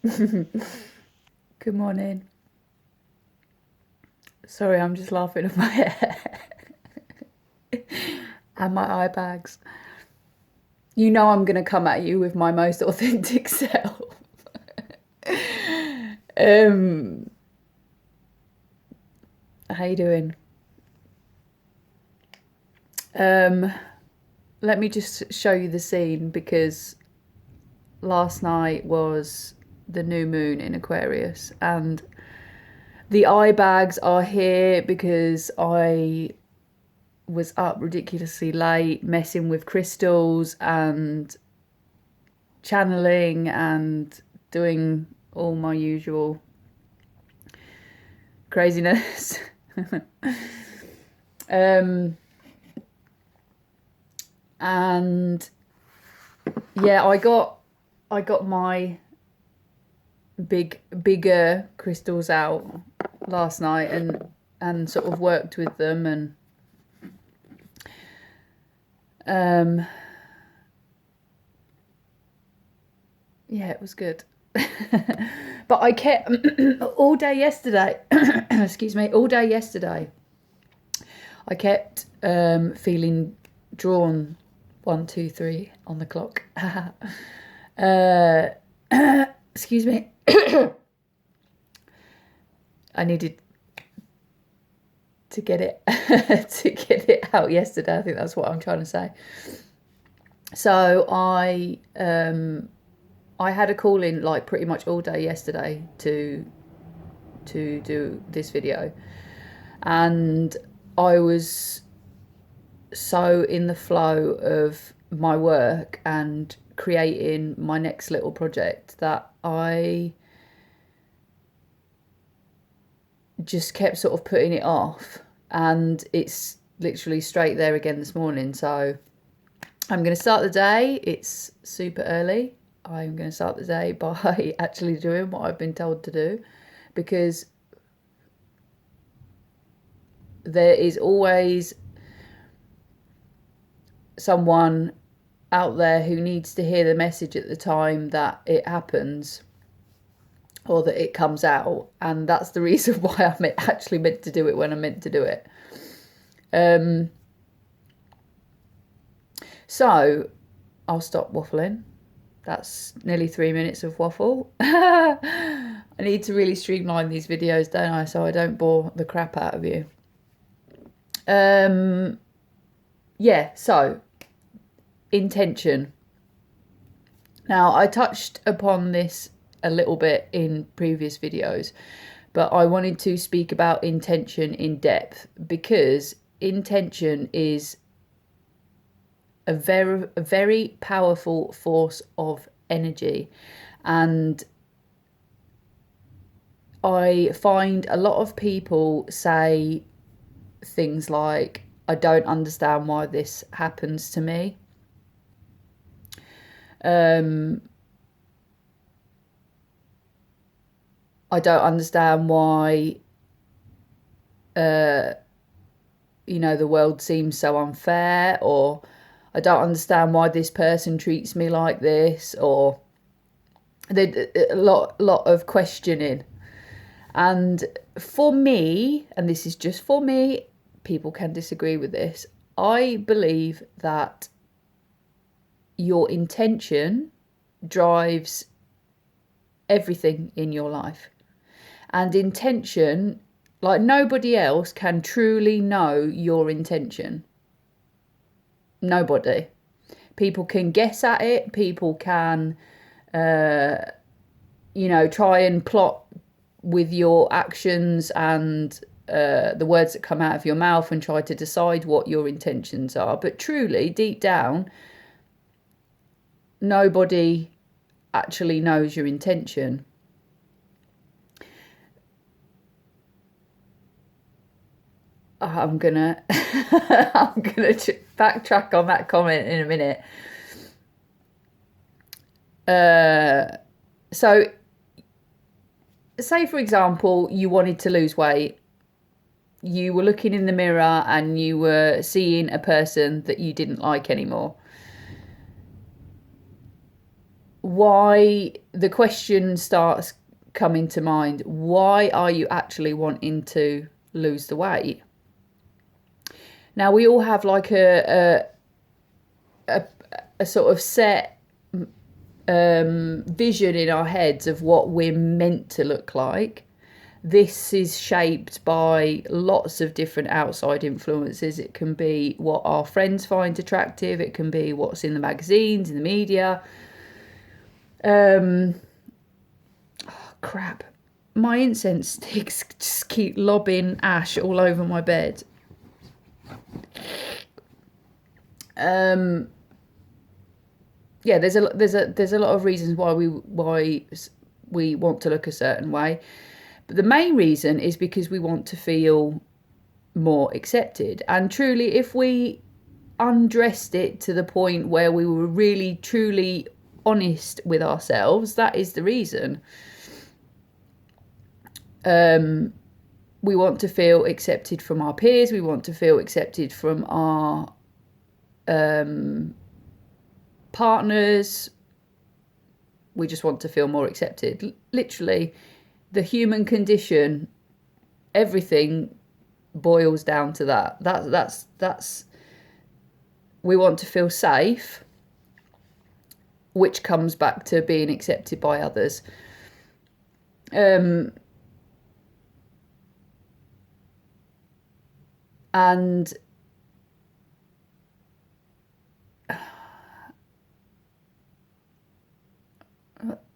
Good morning. Sorry, I'm just laughing at my hair and my eye bags. You know I'm gonna come at you with my most authentic self. um, how you doing? Um, Let me just show you the scene because last night was the new moon in Aquarius and the eye bags are here because I was up ridiculously late messing with crystals and channeling and doing all my usual craziness. um, and yeah, I got my bigger crystals out last night and sort of worked with them and um yeah, it was good. But I kept all day yesterday. Excuse me, all day yesterday. I kept feeling drawn. 1, 2, 3 on the clock. uh, excuse me. I needed to get it to get it out yesterday. I think that's what I'm trying to say. So I had a call in like pretty much all day yesterday to do this video, and I was so in the flow of my work and creating my next little project that I just kept sort of putting it off, and it's literally straight there again this morning. So I'm going to start the day. It's super early. I'm going to start the day by actually doing what I've been told to do, because there is always someone out there who needs to hear the message at the time that it happens or that it comes out, and that's the reason why I'm actually meant to do it when I'm meant to do it. So I'll stop waffling. That's nearly 3 minutes of waffle. I need to really streamline these videos, don't I, so I don't bore the crap out of you. Yeah, so intention. Now, I touched upon this a little bit in previous videos, but I wanted to speak about intention in depth because intention is a very powerful force of energy. And I find a lot of people say things like, I don't understand why this happens to me. I don't understand why, the world seems so unfair, or I don't understand why this person treats me like this, or a lot of questioning. And for me, and this is just for me, people can disagree with this, I believe that your intention drives everything in your life. And intention, like nobody else can truly know your intention. Nobody. People can guess at it. People can, try and plot with your actions and the words that come out of your mouth and try to decide what your intentions are. But truly, deep down, nobody actually knows your intention. I'm gonna I'm gonna backtrack on that comment in a minute. So say for example you wanted to lose weight. You were looking in the mirror and you were seeing a person that you didn't like anymore. why the question starts coming to mind. Why are you actually wanting to lose the weight? Now, we all have like a sort of set vision in our heads of what we're meant to look like. This is shaped by lots of different outside influences. It can be what our friends find attractive. It can be what's in the magazines, in the media. Oh, crap. My incense sticks just keep lobbing ash all over my bed. Yeah, there's a lot of reasons why we want to look a certain way. But the main reason is because we want to feel more accepted. And truly, if we undressed it to the point where we were really, truly honest with ourselves, that is the reason. We want to feel accepted from our peers. We want to feel accepted from our partners. We just want to feel more accepted. Literally, the human condition, everything boils down to that. That's we want to feel safe, which comes back to being accepted by others. And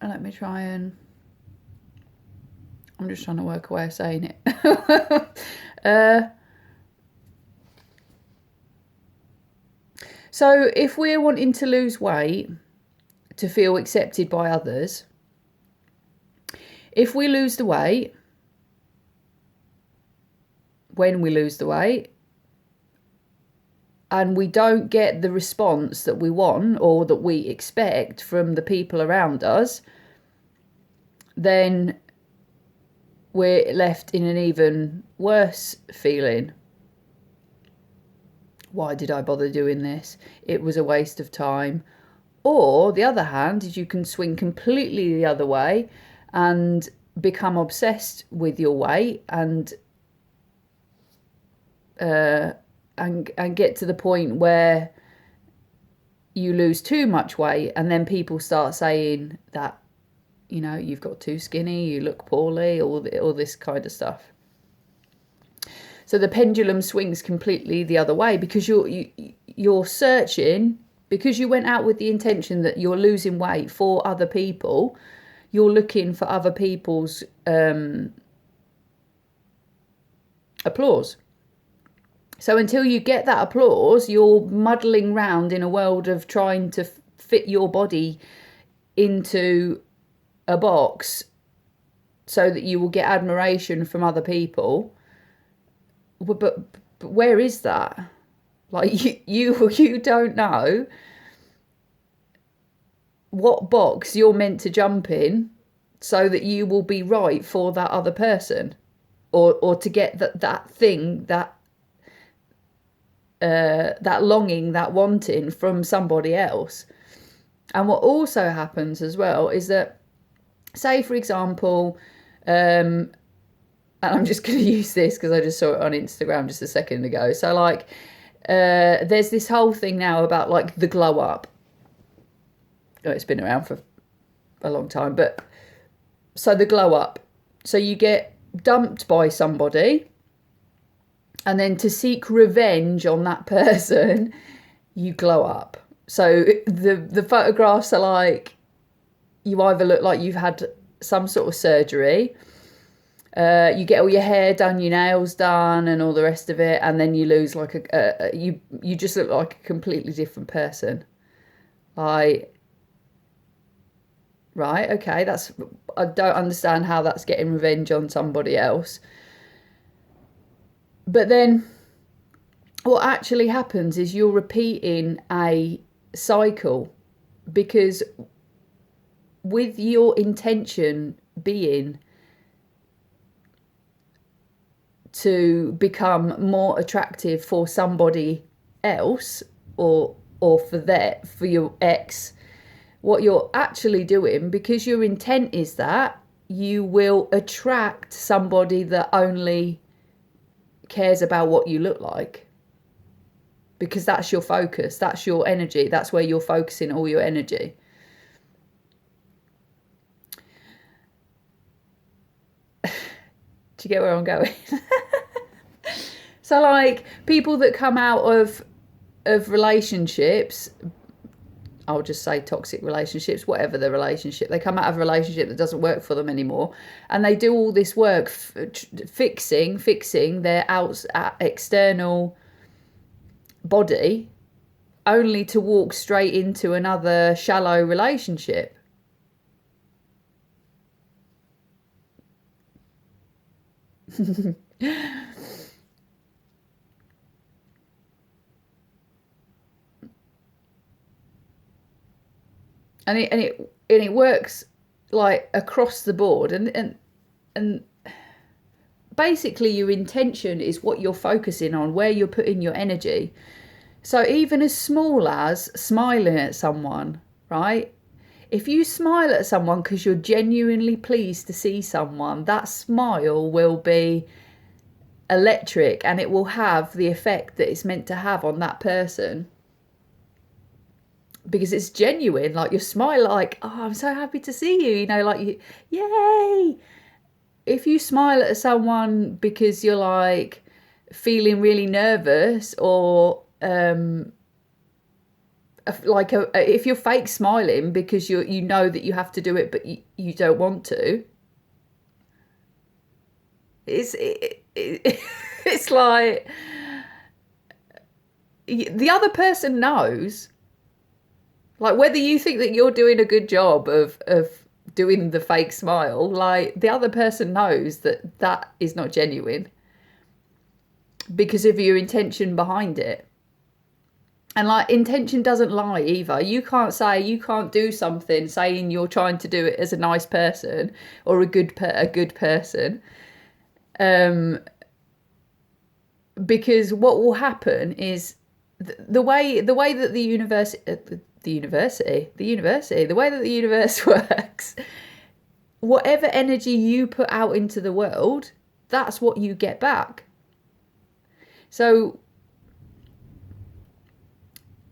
let me try and... I'm just trying to work a way of saying it. So if we're wanting to lose weight to feel accepted by others, if we lose the weight, when we lose the weight, and we don't get the response that we want or that we expect from the people around us, then we're left in an even worse feeling. Why did I bother doing this? It was a waste of time. Or the other hand is you can swing completely the other way and become obsessed with your weight and get to the point where you lose too much weight, and then people start saying that, you know, you've got too skinny, you look poorly, all this kind of stuff. So the pendulum swings completely the other way because you're searching, because you went out with the intention that you're losing weight for other people. You're looking for other people's applause. So until you get that applause, you're muddling round in a world of trying to fit your body into a box so that you will get admiration from other people. But where is that? Like you don't know what box you're meant to jump in so that you will be right for that other person, or to get that thing, that longing, that wanting from somebody else. And what also happens as well is that, say for example, and I'm just going to use this because I just saw it on Instagram just a second ago. So like, there's this whole thing now about like the glow up. Oh, it's been around for a long time, but so the glow up. So you get dumped by somebody, and then to seek revenge on that person, you glow up. So the photographs are like, you either look like you've had some sort of surgery, you get all your hair done, your nails done, and all the rest of it, and then you lose like you just look like a completely different person. Like, right, okay, I don't understand how that's getting revenge on somebody else. But then what actually happens is you're repeating a cycle, because with your intention being to become more attractive for somebody else, or for your ex, what you're actually doing, because your intent is that you will attract somebody that only cares about what you look like, because that's your focus, that's your energy, that's where you're focusing all your energy. Do you get where I'm going? So like people that come out of relationships, I'll just say toxic relationships, whatever the relationship, they come out of a relationship that doesn't work for them anymore, and they do all this work fixing their external body, only to walk straight into another shallow relationship. and it works like across the board, and basically your intention is what you're focusing on, where you're putting your energy. So even as small as smiling at someone, right? If you smile at someone because you're genuinely pleased to see someone, that smile will be electric, and it will have the effect that it's meant to have on that person, because it's genuine. Like, you smile like, oh, I'm so happy to see you, you know, like, yay. If you smile at someone because you're like feeling really nervous, or if you're fake smiling because you know that you have to do it but you don't want to, it's like the other person knows, like, whether you think that you're doing a good job of doing the fake smile, like, the other person knows that that is not genuine because of your intention behind it. And like, intention doesn't lie either. You can't do something saying you're trying to do it as a nice person or a good person, because what will happen is the way that the way that the universe works, whatever energy you put out into the world, that's what you get back. So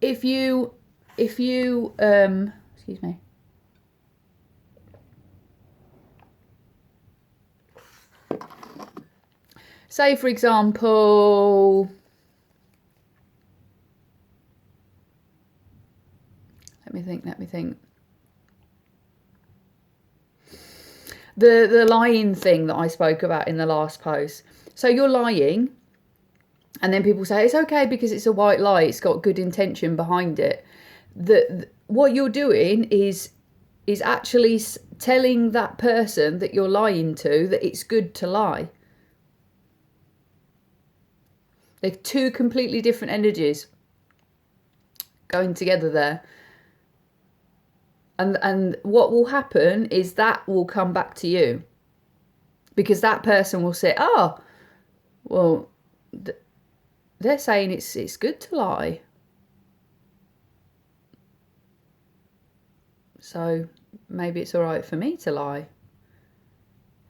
if you excuse me, say for example, let me think, the lying thing that I spoke about in the last post. So you're lying, and then people say it's okay because it's a white lie, it's got good intention behind it. What you're doing is actually telling that person that you're lying to that it's good to lie. They're two completely different energies going together there. And what will happen is that will come back to you, because that person will say, oh, well, they're saying it's good to lie, so maybe it's all right for me to lie.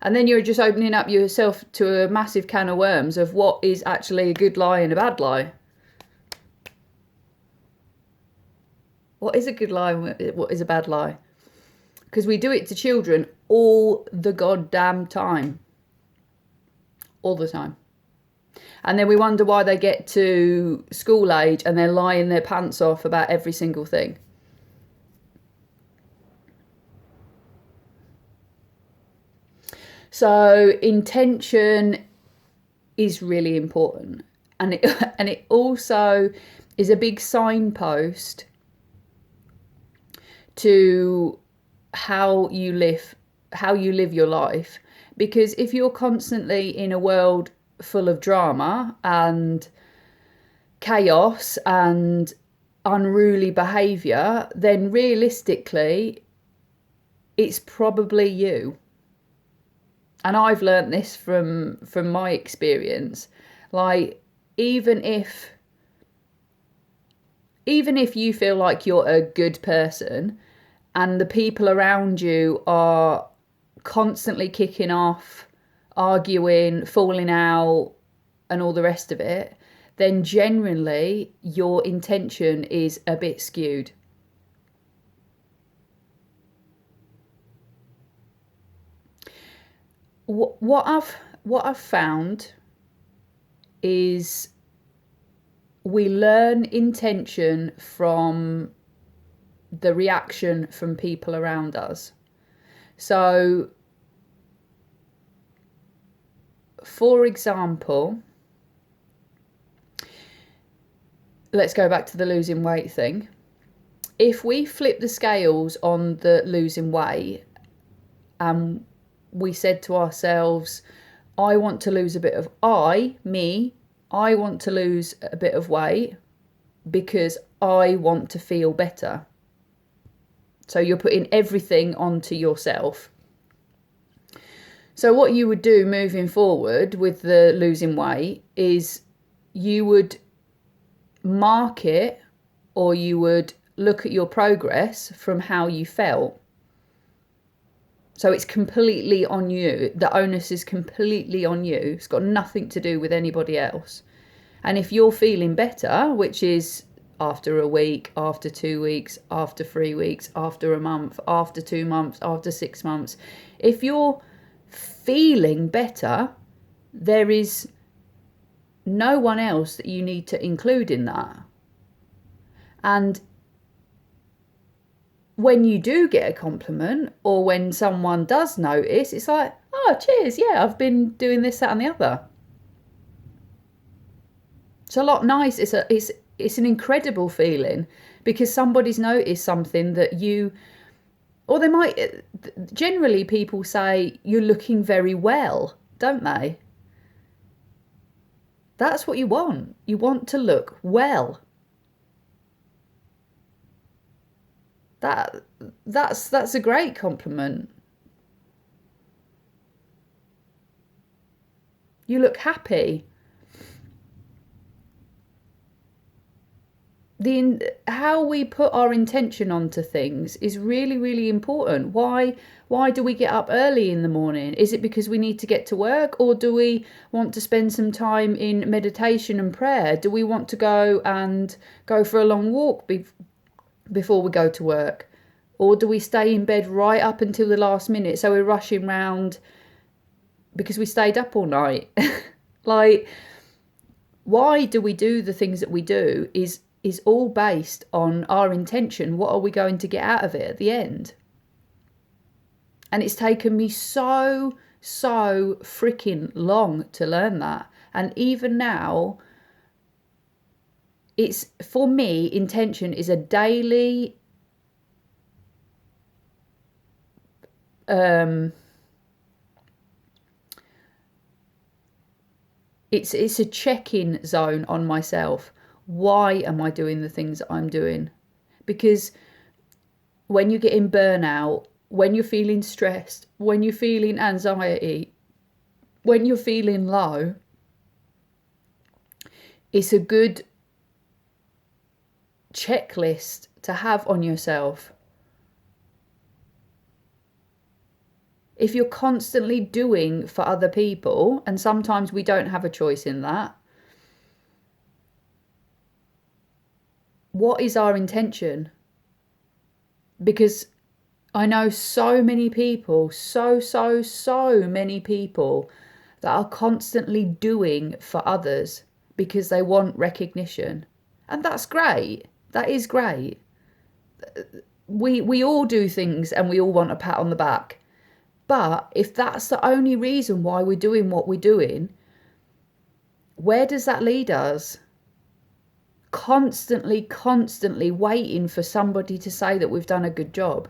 And then you're just opening up yourself to a massive can of worms of what is actually a good lie and a bad lie. What is a good lie and what is a bad lie? Because we do it to children all the goddamn time. All the time. And then we wonder why they get to school age and they're lying their pants off about every single thing. So intention is really important. And it also is a big signpost to how you live your life. Because if you're constantly in a world full of drama and chaos and unruly behaviour, then realistically it's probably you. And I've learnt this from my experience. Like, even if you feel like you're a good person and the people around you are constantly kicking off, arguing, falling out, and all the rest of it, then generally your intention is a bit skewed. What I've found is we learn intention from the reaction from people around us. So, for example, let's go back to the losing weight thing. If we flip the scales on the losing weight and we said to ourselves, I want to lose a bit of I want to lose a bit of weight because I want to feel better. So you're putting everything onto yourself. So what you would do moving forward with the losing weight is you would mark it, or you would look at your progress from how you felt. So it's completely on you. The onus is completely on you. It's got nothing to do with anybody else. And if you're feeling better, which is after a week, after 2 weeks, after 3 weeks, after a month, after 2 months, after 6 months, if you're feeling better, there is no one else that you need to include in that. And when you do get a compliment, or when someone does notice, it's like, oh, cheers, yeah, I've been doing this, that and the other. It's a lot nice. It's an incredible feeling because somebody's noticed something that you, or they might, generally people say you're looking very well, don't they? That's what you want. You want to look well. That's a great compliment. You look happy. How we put our intention onto things is really, really important. Why do we get up early in the morning? Is it because we need to get to work, or do we want to spend some time in meditation and prayer? Do we want to go for a long walk before we go to work? Or do we stay in bed right up until the last minute, so we're rushing round because we stayed up all night? Like, why do we do the things that we do is all based on our intention. What are we going to get out of it at the end? And it's taken me so freaking long to learn that. And even now, it's, for me, intention is a daily it's a check-in zone on myself. Why am I doing the things that I'm doing? Because when you're getting burnout, when you're feeling stressed, when you're feeling anxiety, when you're feeling low, it's a good checklist to have on yourself. If you're constantly doing for other people, and sometimes we don't have a choice in that, what is our intention? Because I know so many people, so many people that are constantly doing for others because they want recognition. And that's great. That is great. We all do things and we all want a pat on the back. But if that's the only reason why we're doing what we're doing, where does that lead us? Constantly waiting for somebody to say that we've done a good job.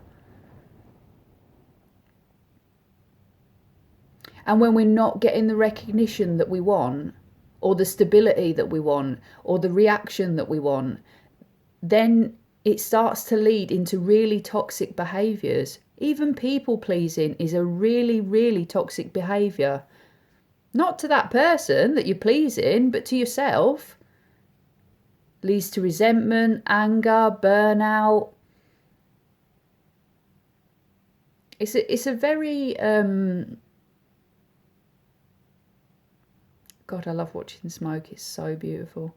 And when we're not getting the recognition that we want, or the stability that we want, or the reaction that we want, then it starts to lead into really toxic behaviours. Even people pleasing is a really toxic behaviour. Not to that person that you're pleasing, but to yourself. Leads to resentment, anger, burnout. it's a very God, I love watching smoke. It's so beautiful.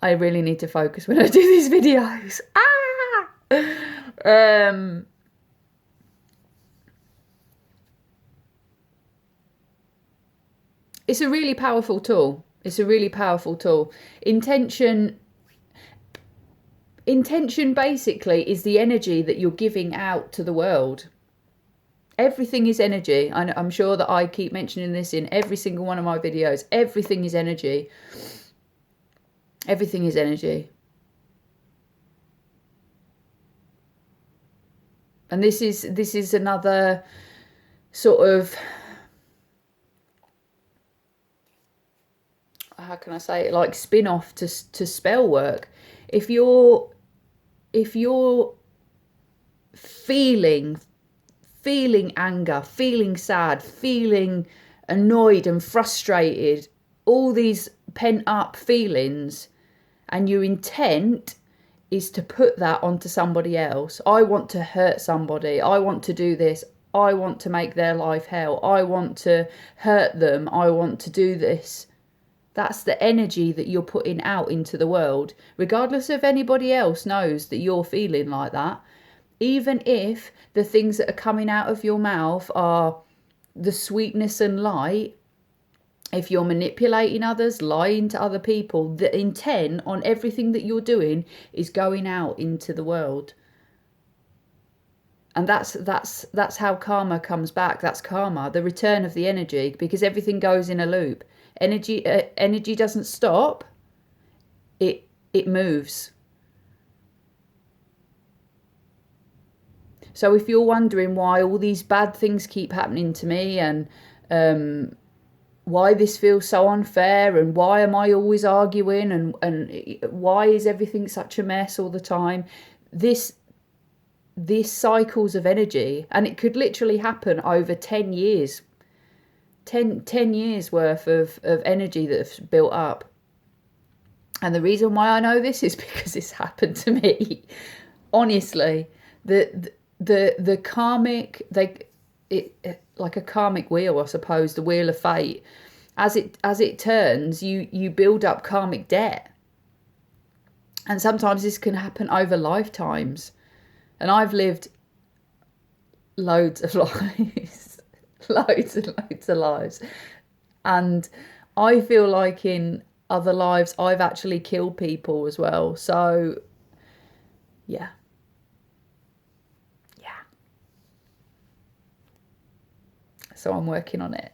I really need to focus when I do these videos. It's a really powerful tool. It's a really powerful tool. Intention basically is the energy that you're giving out to the world. Everything is energy. I'm sure that I keep mentioning this in every single one of my videos. Everything is energy. Everything is energy. And this is another sort of, how can I say it, like spin-off to spell work. If you're feeling anger, feeling sad, feeling annoyed and frustrated, all these pent up feelings, and your intent is to put that onto somebody else. I want to hurt somebody. I want to do this. I want to make their life hell. I want to hurt them. I want to do this. That's the energy that you're putting out into the world, regardless if anybody else knows that you're feeling like that. Even if the things that are coming out of your mouth are the sweetness and light, if you're manipulating others, lying to other people, the intent on everything that you're doing is going out into the world. And that's how karma comes back. That's karma, the return of the energy, because everything goes in a loop. Energy doesn't stop. It moves. So if you're wondering why all these bad things keep happening to me, and why this feels so unfair, and why am I always arguing, and why is everything such a mess all the time, this cycles of energy, and it could literally happen over 10 years. 10 years worth of energy that's built up. And the reason why I know this is because it's happened to me. Honestly, the karmic, like a karmic wheel, I suppose, the wheel of fate, as it turns, you build up karmic debt. And sometimes this can happen over lifetimes. And I've lived loads of lives. Loads and loads of lives, and I feel like in other lives I've actually killed people as well. So yeah, so I'm working on it.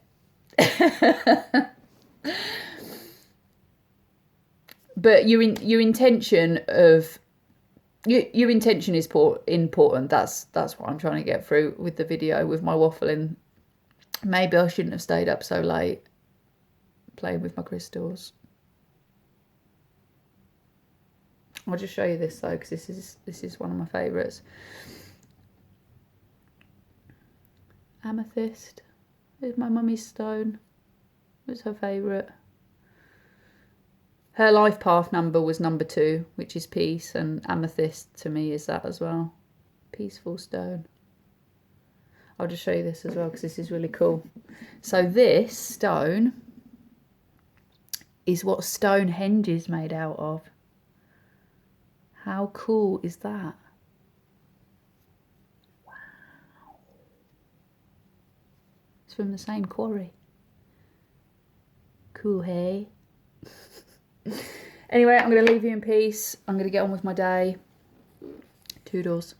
But your intention of your intention is important. That's what I'm trying to get through with the video, with my waffling. Maybe I shouldn't have stayed up so late playing with my crystals. I'll just show you this though, because this is one of my favourites. Amethyst is my mummy's stone. It's her favourite. Her life path number was number 2, which is peace, and amethyst to me is that as well. Peaceful stone. I'll just show you this as well, because this is really cool. So this stone is what Stonehenge is made out of. How cool is that? Wow. It's from the same quarry. Cool, hey? Anyway, I'm going to leave you in peace. I'm going to get on with my day. Toodles.